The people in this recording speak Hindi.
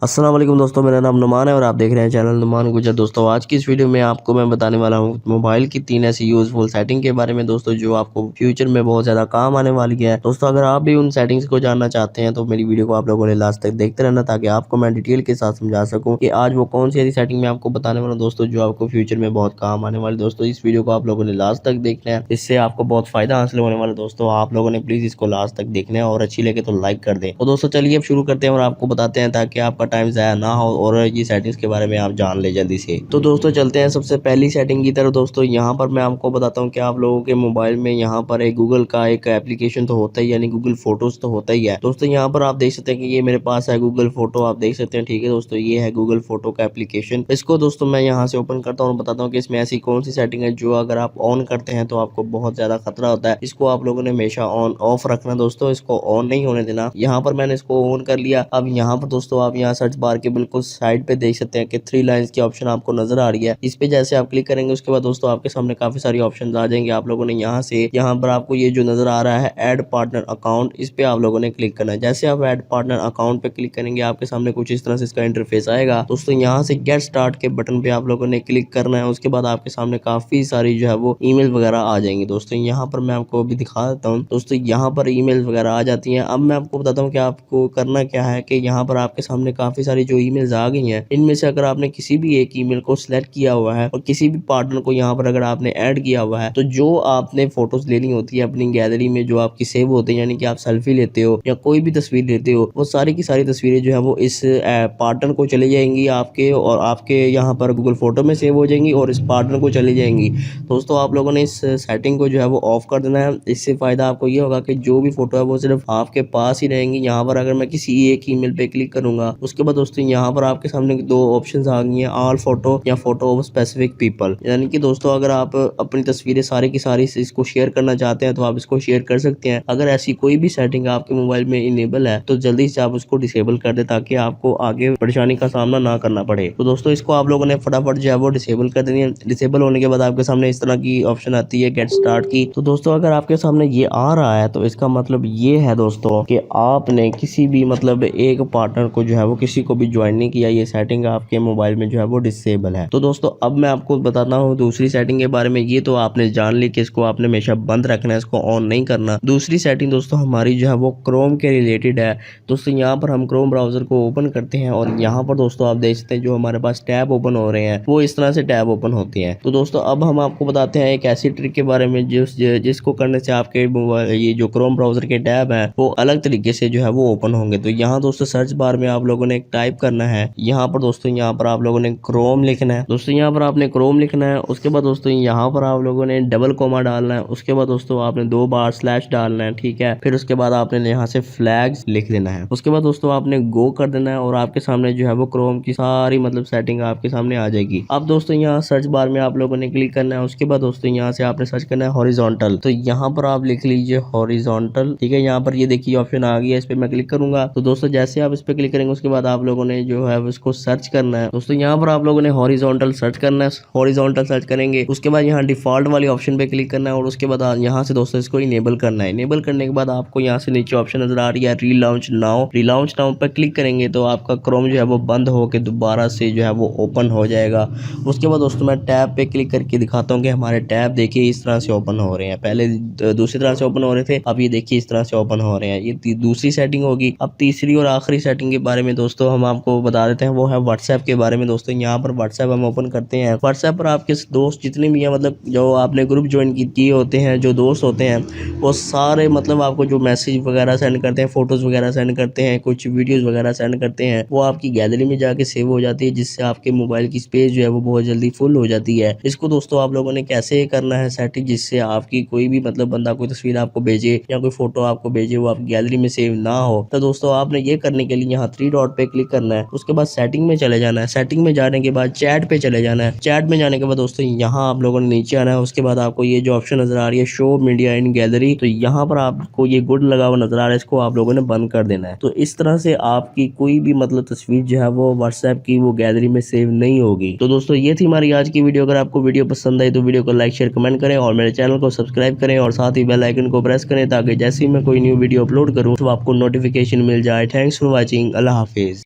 अस्सलाम वालेकुम दोस्तों, मेरा नाम नुमान है और आप देख रहे हैं चैनल नुमान गुजर। दोस्तों आज की इस वीडियो में आपको मैं बताने वाला हूं मोबाइल की 3 ऐसी यूज़फुल सेटिंग के बारे में दोस्तों, जो आपको फ्यूचर में बहुत ज़्यादा काम आने वाली है। दोस्तों अगर आप भी उन सेटिंग्स को जानना चाहते हैं तो मेरी वीडियो को आप लोगों ने लास्ट तक देखते रहना, ताकि आपको मैं डिटेल के साथ समझा सकूँ कि आज वो कौन सी ऐसी सेटिंग मैं आपको बताने वाला हूँ दोस्तों, जो आपको फ्यूचर में बहुत काम आने वाली। दोस्तों इस वीडियो को आप लोगों ने लास्ट तक देखना है, इससे आपको बहुत फायदा हासिल होने वाला। दोस्तों आप लोगों ने प्लीज़ इसको लास्ट तक देखना है और अच्छी लगे तो लाइक कर दें। तो दोस्तों चलिए अब शुरू करते हैं और आपको बताते हैं, ताकि आपका टाइम ज़ाया ना हो और ये सेटिंग्स के बारे में आप जान ले जल्दी से। तो दोस्तों चलते हैं सबसे पहली सेटिंग की तरफ। दोस्तों यहाँ पर मैं आपको बताता हूँ कि आप लोगों के मोबाइल में यहाँ पर एक गूगल का एक एप्लीकेशन तो होता ही, यानी गूगल फोटोज तो होता ही है। दोस्तों यहाँ पर आप देख सकते हैं कि ये मेरे पास है गूगल फोटो, आप देख सकते हैं। ठीक है दोस्तों, ये है गूगल फोटो का एप्लीकेशन। इसको दोस्तों मैं यहाँ से ओपन करता हूँ और बताता हूँ कि इसमें ऐसी कौन सी सेटिंग है जो अगर आप ऑन करते हैं तो आपको बहुत ज्यादा खतरा होता है। इसको आप लोगों ने हमेशा ऑन ऑफ रखना दोस्तों, इसको ऑन नहीं होने देना। यहाँ पर मैंने इसको ऑन कर लिया। अब यहाँ पर दोस्तों आप यहाँ सर्च बार के बिल्कुल साइड पे देख सकते हैं कि 3 लाइंस की ऑप्शन आपको नजर आ रही है। इस पे जैसे आप क्लिक करेंगे उसके बाद दोस्तों आपके सामने काफी सारी ऑप्शन आ जाएंगे। आप लोगों ने यहाँ पर आपको ये जो नजर आ रहा है ऐड पार्टनर अकाउंट, इस पे आप लोगों ने क्लिक करना है। जैसे आप ऐड पार्टनर अकाउंट पे क्लिक करेंगे आपके सामने कुछ इस तरह से इसका इंटरफेस आएगा। दोस्तों यहाँ से गेट स्टार्ट के बटन पे आप लोगों ने क्लिक करना है। उसके बाद आपके सामने काफी सारी जो है वो ईमेल वगैरह आ जाएंगी। दोस्तों यहाँ पर मैं आपको अभी दिखा देता हूँ। दोस्तों यहाँ पर ईमेल वगैरह आ जाती हैं। अब मैं आपको बताता हूँ कि आपको करना क्या है, कि यहाँ पर आपके सामने काफी सारी जो ईमेल्स आ गई हैं, इनमें से अगर आपने किसी भी एक ईमेल को सिलेक्ट किया हुआ है और किसी भी पार्टनर को यहाँ पर अगर आपने ऐड किया हुआ है, तो जो आपने फोटोज लेनी होती है अपनी गैलरी में जो आपकी सेव होते हैं, यानी कि आप सेल्फी लेते हो या कोई भी तस्वीर लेते हो, वो सारी की सारी तस्वीरें जो है वो इस पार्टनर को चली जाएंगी आपके, और आपके यहाँ पर गूगल फोटो में सेव हो जाएंगी और इस पार्टनर को चली जाएंगी। दोस्तों आप लोगों ने इस सेटिंग को जो है वो ऑफ कर देना है। इससे फायदा आपको ये होगा कि जो भी फोटो है वो सिर्फ आपके पास ही रहेंगी। यहाँ पर अगर मैं किसी एक ईमेल पे क्लिक करूंगा, उसके बाद दोस्तों यहाँ पर आपके सामने 2 ऑप्शंस आ गई हैं, ऑल फोटो या फोटो ऑफ स्पेसिफिक पीपल। यानी कि दोस्तों अगर आप अपनी तस्वीरें सारी की सारी इसको शेयर करना चाहते हैं तो आप इसको शेयर कर सकते हैं। अगर ऐसी कोई भी सेटिंग आपके मोबाइल में इनेबल है तो जल्दी से आप उसको डिसेबल कर दे, ताकि आपको आगे परेशानी का सामना ना करना पड़े। तो दोस्तों इसको आप लोगों ने फटाफट जो है वो डिसेबल कर देनी है। डिसेबल होने के बाद आपके सामने इस तरह की ऑप्शन आती है गेट स्टार्ट की। तो दोस्तों अगर आपके सामने ये आ रहा है तो इसका मतलब ये है दोस्तों कि आपने किसी भी मतलब एक पार्टनर को जो है वो किसी को भी ज्वाइन नहीं किया, ये सेटिंग आपके मोबाइल में जो है वो डिसेबल है। तो दोस्तों अब मैं आपको बताता हूँ दूसरी सेटिंग के बारे में। ये तो आपने जान ली कि इसको आपने हमेशा बंद रखना है, इसको ऑन नहीं करना। दूसरी सेटिंग दोस्तों हमारी जो है वो क्रोम के रिलेटेड है। दोस्तों यहाँ पर हम क्रोम ब्राउजर को ओपन करते हैं और यहाँ पर दोस्तों आप देख सकते हैं जो हमारे पास टैब ओपन हो रहे हैं वो इस तरह से टैब ओपन होते हैं। तो दोस्तों अब हम आपको बताते हैं एक ऐसी ट्रिक के बारे में जिसको करने से आपके मोबाइल ये जो क्रोम ब्राउजर के टैब है वो अलग तरीके से जो है वो ओपन होंगे। तो यहाँ दोस्तों सर्च बार में आप लोगों ने टाइप करना है, यहाँ पर दोस्तों यहाँ पर आप लोगों ने क्रोम लिखना है। दोस्तों यहाँ पर आपने क्रोम लिखना है। उसके बाद दोस्तों यहाँ पर आप लोगों ने डबल कोमा डालना है। उसके बाद दोस्तों आपने 2 बार स्लैश डालना है, ठीक है। फिर उसके बाद आपने यहाँ से फ्लैग्स लिख देना है। उसके बाद दोस्तों आपने गो कर देना है और आपके सामने जो है वो क्रोम की सारी मतलब सेटिंग आपके सामने आ जाएगी। अब दोस्तों यहाँ सर्च बार में आप लोगों ने क्लिक करना है। उसके बाद दोस्तों यहाँ से आपने सर्च करना है हॉरिजॉन्टल। तो यहाँ पर आप लिख लीजिए हॉरिजॉन्टल, ठीक है। यहाँ पर ये देखिए ऑप्शन आ गया, इस पे मैं क्लिक करूंगा। तो दोस्तों जैसे आप इस पे क्लिक करेंगे उसके बाद आप लोगों ने जो है उसको सर्च करना है। दोस्तों यहाँ पर आप लोगों ने हॉरिजॉन्टल सर्च करना है। हॉरिजॉन्टल सर्च करेंगे उसके बाद यहाँ डिफॉल्ट वाली ऑप्शन पे क्लिक करना है और उसके बाद यहाँ से दोस्तों इसको इनेबल करना है। इनेबल करने के बाद आपको यहाँ से नीचे ऑप्शन नजर आ रही है रीलॉन्च नाउ। रीलॉन्च नाउ पर क्लिक करेंगे तो आपका क्रोम जो है वो बंद होकर दोबारा से जो है वो ओपन हो जाएगा। उसके बाद दोस्तों मैं टैब पे क्लिक करके दिखाता हूँ कि हमारे टैब देखिए इस तरह से ओपन हो रहे हैं। पहले दूसरी तरह से ओपन हो रहे थे, अब ये देखिए इस तरह से ओपन हो रहे हैं। ये दूसरी सेटिंग होगी। अब तीसरी और आखिरी सेटिंग के बारे में दोस्तों हम आपको बता देते हैं, वो है व्हाट्सएप के बारे में। दोस्तों यहाँ पर व्हाट्सएप हम ओपन करते हैं। व्हाट्सएप पर आपके दोस्त जितने भी हैं, मतलब जो आपने ग्रुप ज्वाइन किए होते हैं, जो दोस्त होते हैं वो सारे मतलब आपको जो मैसेज वगैरह सेंड करते हैं, फोटोज वगैरह सेंड करते हैं, कुछ वीडियोस वगैरह सेंड करते हैं, वो आपकी गैलरी में जाके सेव हो जाती है, जिससे आपके मोबाइल की स्पेस जो है वो बहुत जल्दी फुल हो जाती है। इसको दोस्तों आप लोगों ने कैसे करना है सेटिंग, जिससे आपकी कोई भी मतलब बंदा कोई तस्वीर आपको भेजे या कोई फोटो आपको भेजे वो आपकी गैलरी में सेव ना हो। तो दोस्तों आपने ये करने के लिए यहाँ 3 डॉट पे क्लिक करना है। उसके बाद सेटिंग में चले जाना है। सेटिंग में जाने के बाद चैट पे चले जाना है। चैट में जाने के बाद दोस्तों यहाँ आप लोगों ने नीचे आना है। उसके बाद आपको ये जो ऑप्शन नजर आ रही है शो मीडिया इन गैलरी, तो यहाँ पर आपको ये गुड लगा हुआ नजर आ रहा है, इसको आप लोगों ने बंद कर देना है। तो इस तरह से आपकी कोई भी मतलब तस्वीर जो है वो व्हाट्सएप की वो गैलरी में सेव नहीं होगी। तो दोस्तों ये थी हमारी आज की वीडियो। अगर आपको वीडियो पसंद आई तो वीडियो को लाइक शेयर कमेंट करें और मेरे चैनल को सब्सक्राइब करें और साथ ही बेल आइकन को प्रेस करें, ताकि जैसे ही मैं कोई न्यू वीडियो अपलोड करूं तो आपको नोटिफिकेशन मिल जाए। Thanks for watching. Allah Hafiz.